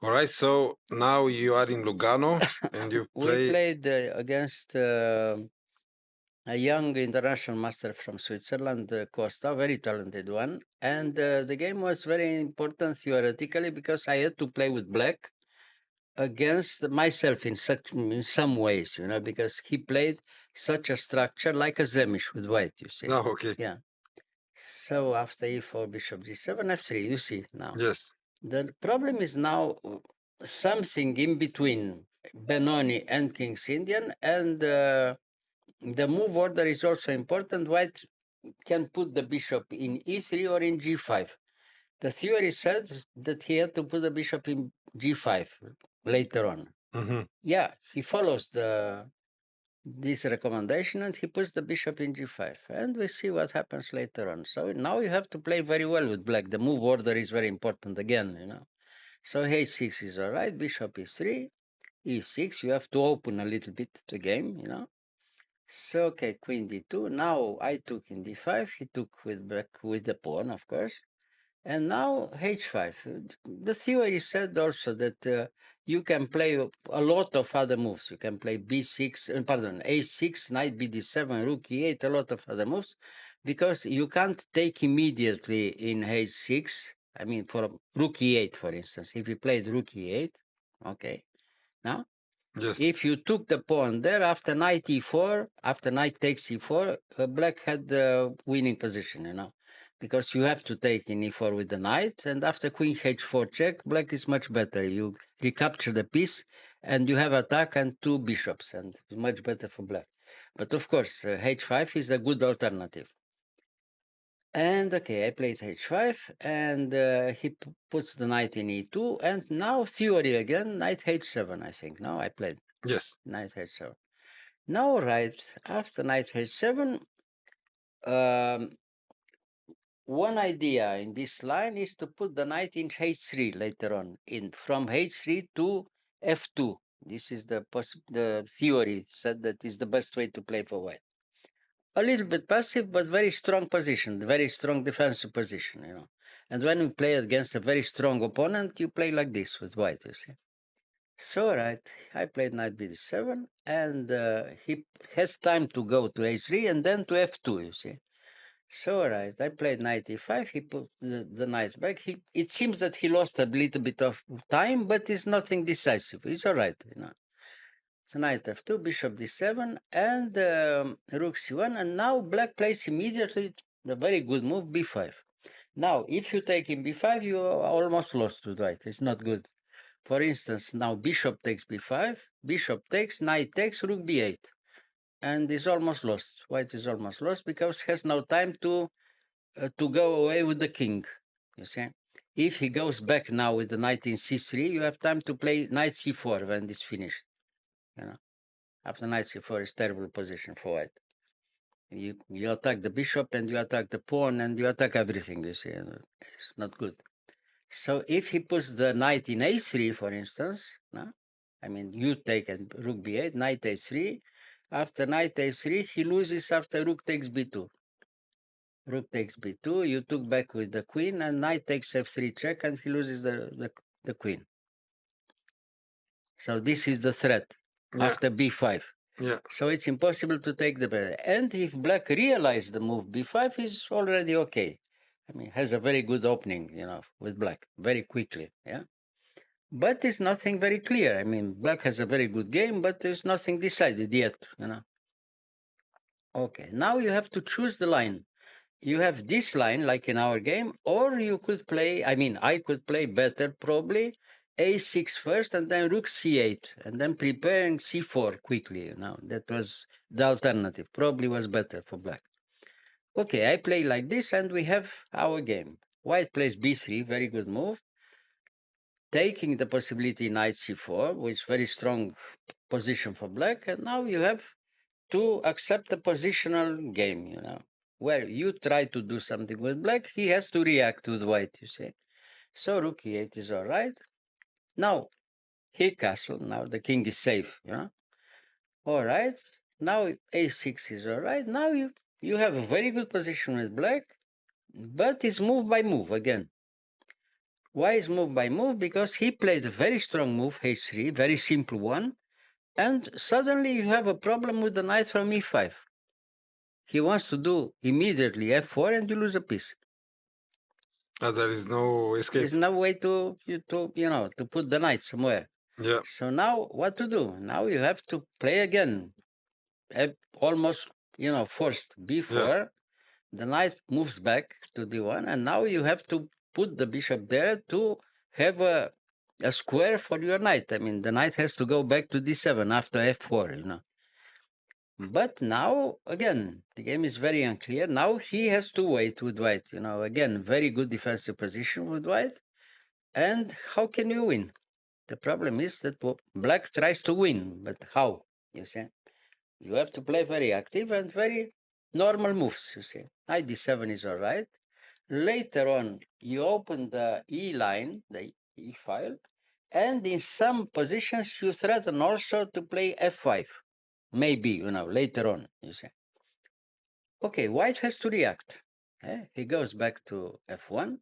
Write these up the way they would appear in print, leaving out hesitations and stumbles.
All right, so now you are in Lugano and you We play. played against a young international master from Switzerland, Costa, very talented one. And the game was very important theoretically because I had to play with black against myself in some ways, because he played such a structure like a Zemish with white, you see. Oh, okay. Yeah. So after e4, bishop g7, f3, you see now. Yes. The problem is now something in between Benoni and King's Indian, and the move order is also important. White can put the bishop in e3 or in g5. The theory said that he had to put the bishop in g5 later on. Mm-hmm. Yeah, he follows this recommendation and he puts the bishop in g5, and we see what happens later on. So now you have to play very well with black. The move order is very important again. So h6 is all right, bishop e3, e6. You have to open a little bit the game. So okay, queen d2. Now I took in d5. He took with back with the pawn, of course. And now h5. The theory said also that you can play a lot of other moves. You can play b6, pardon, a6, knight bd7, rook e8, a lot of other moves, because you can't take immediately in h6. I mean, for rook e8, for instance, if you played rook e8, okay. Now, Yes. if you took the pawn there after knight e4, after knight takes e4, black had the winning position, because you have to take in e4 with the knight, and after queen h4 check, black is much better. You recapture the piece, and you have attack and two bishops, and it's much better for black. But of course, h5 is a good alternative. And okay, I played h5, and he puts the knight in e2, and now theory again, knight h7, I think. Now I played. Yes. Knight h7. Now, right after knight h7, um, one idea in this line is to put the knight in h3 later on, in from h3 to f2. This is the theory said that is the best way to play for white. A little bit passive, but very strong position, very strong defensive position. And when you play against a very strong opponent, you play like this with white, you see. So, right, I played knight bd7, and he has time to go to h3 and then to f2, you see. So, right, I played knight e5, he put the knight back. It seems that he lost a little bit of time, but it's nothing decisive. It's all right. So knight f2, bishop d7, and rook c1, and now black plays immediately the very good move, b5. Now, if you take in b5, you are almost lost with white. It's not good. For instance, now bishop takes b5, bishop takes, knight takes, rook b8, and is almost lost. White is almost lost because he has no time to go away with the king. You see, if he goes back now with the knight in c3, you have time to play knight c4 when it's finished. You know, after knight c4 is terrible position for white. You attack the bishop and you attack the pawn and you attack everything. You see, and it's not good. So if he puts the knight in a3, for instance, no? I mean, you take and rook b8, knight a3. After knight a3, he loses after rook takes b2. Rook takes b2, you took back with the queen, and knight takes f3 check, and he loses the queen. So this is the threat Yeah. after b5. Yeah. So it's impossible to take the better. And if black realized the move b5, is already okay. I mean, has a very good opening, with black, very quickly, yeah? But it's nothing very clear. I mean, black has a very good game, but there's nothing decided yet. Okay, now you have to choose the line. You have this line, like in our game, or you could play, I could play better probably, a6 first, and then rook c8, and then preparing c4 quickly. That was the alternative. Probably was better for black. Okay, I play like this, and we have our game. White plays b3, very good move, taking the possibility knight c4, which very strong position for black, and now you have to accept the positional game, where you try to do something with black, he has to react with white, you see. So rook e8 is all right. Now, he castle, now the king is safe. All right, now a6 is all right. Now you have a very good position with black, but it's move by move again. Why is move by move? Because he played a very strong move, h3, very simple one, and suddenly you have a problem with the knight from e5. He wants to do immediately f4 and you lose a piece. There is no escape. There's no way to to put the knight somewhere. Yeah, So now what to do? Now you have to play again, almost forced yeah, b4. The knight moves back to d1, and now you have to put the bishop there to have a square for your knight. I mean, the knight has to go back to d7 after f4. But now, again, the game is very unclear. Now he has to wait with white. Again, very good defensive position with white. And how can you win? The problem is that black tries to win, but how? You see, you have to play very active and very normal moves. You see, knight d7 is all right. Later on, you open the E line, the E file, and in some positions you threaten also to play f5. Maybe, later on, you see. Okay, white has to react. He goes back to f1,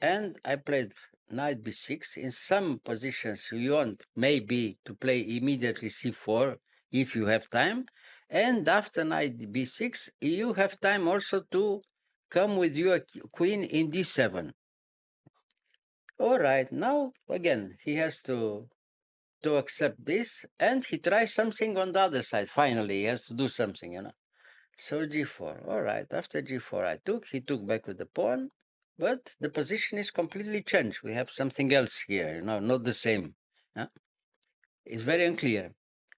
and I played knight b6. In some positions, you want maybe to play immediately c4 if you have time. And after knight b6, you have time also to come with your queen in d7. All right, now again, he has to accept this, and he tries something on the other side. Finally, he has to do something. So g4. All right, after g4 he took back with the pawn, but the position is completely changed. We have something else here, not the same. It's very unclear.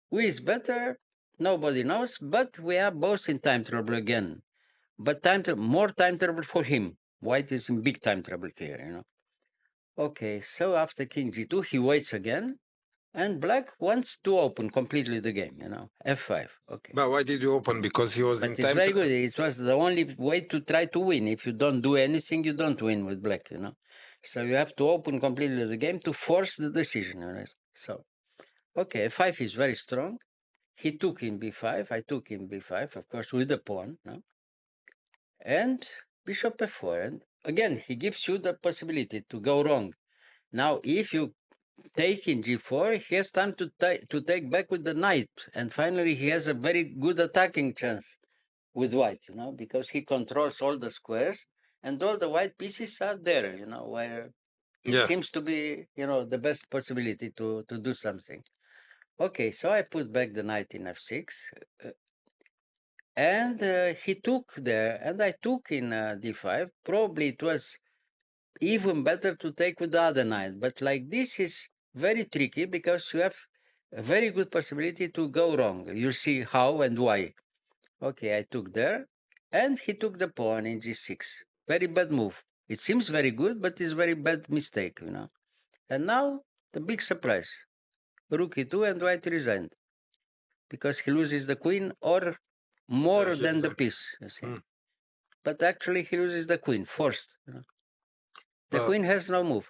Who is better? Nobody knows, but we are both in time trouble again. But more time trouble for him. White is in big time trouble here. Okay, so after king g2, he waits again, and black wants to open completely the game, f5. Okay. but why did you open? Because he was in But it's time. very good. It was the only way to try to win. If you don't do anything, you don't win with black. So you have to open completely the game to force the decision. So, okay, f5 is very strong. He took in b5. I took in b5, of course, with the pawn. No? And bishop f4. And again, he gives you the possibility to go wrong. Now, if you take in g4, he has time to take back with the knight. And finally, he has a very good attacking chance with white, because he controls all the squares and all the white pieces are there, where it Yeah, seems to be, the best possibility to do something. Okay, so I put back the knight in f6, and he took there, and I took in d5. Probably it was even better to take with the other knight, but like this is very tricky because you have a very good possibility to go wrong. You see how and why. Okay, I took there, and he took the pawn in g6. Very bad move. It seems very good, but it's very bad mistake. And now the big surprise: rook e2 and white resigned because he loses the queen or yeah, more he than was. the piece. You see, Mm. but actually he loses the queen forced. The But queen has no move.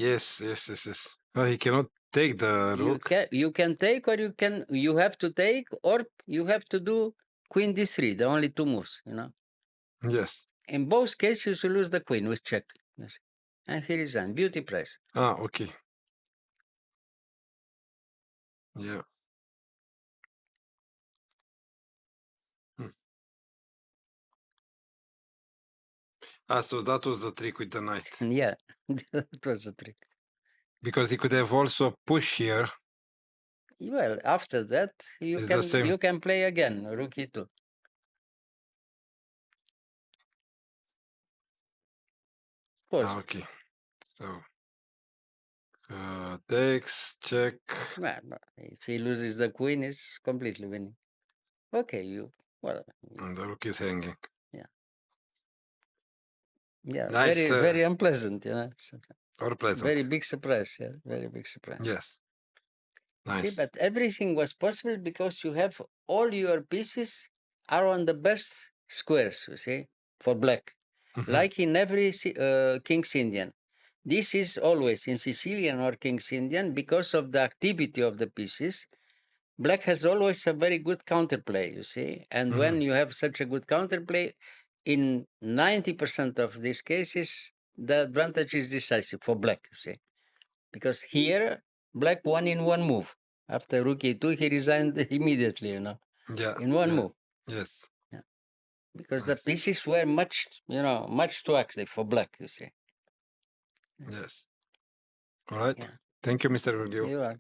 yes, yes, yes, yes. He cannot take the rook. You can take, or you have to take, or you have to do queen d3. The only two moves. Yes. In both cases, you lose the queen with check. Yes. And here is an beauty prize. Okay. Yeah. Hmm. So that was the trick with the knight. And yeah, that was the trick. Because he could have also pushed here. Well, after that, you It's the can same. you can play again, rook e2. First, Okay. So takes, check, well, if he loses the queen, it's completely winning. Okay, well, and the rook is hanging. yeah, yeah, Nice very very unpleasant, or very pleasant. big surprise, yeah, very big surprise. Yes. You see, Nice. but everything was possible because you have all your pieces are on the best squares, you see, for black. Mhm. Like in every King's Indian. This is always in Sicilian or King's Indian because of the activity of the pieces. Black has always a very good counterplay, you see. And Mhm. when you have such a good counterplay, in 90% of these cases, the advantage is decisive for black, you see. Because here, black won in one move. After rook a2, he resigned immediately, Yeah, in one yeah, move. yes, Yeah. Because the nice, pieces were much too active for black, you see. yes. All right. Yeah. Thank you, Mr. Gheorghiu. You are.